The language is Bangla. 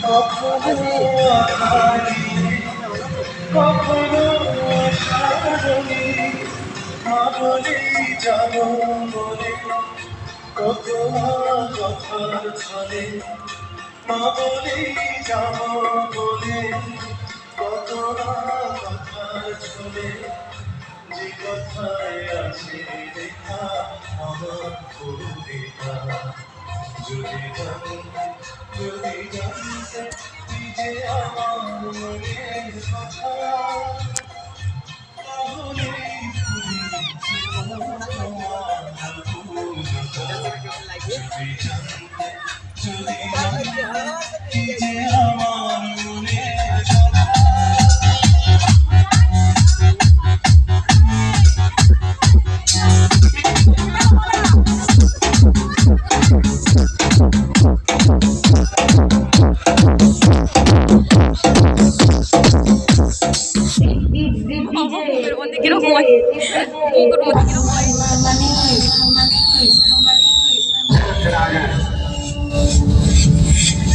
কখনো আধারে কখনো সাগরে মা বলেই জানো বলে কত কথার ছলে মা বলেই জানো বলে কত কথার ছলে যে কথায় আছে লেখা আমার কবিতা যদি জানতে তুই যে আমার মনের কথা তাহলে যদি জানতে তুই যে আমার মনের কথা বুকুর মধ্যে কিরকম হয়, বুকুর মধ্যে কিরকম হয়।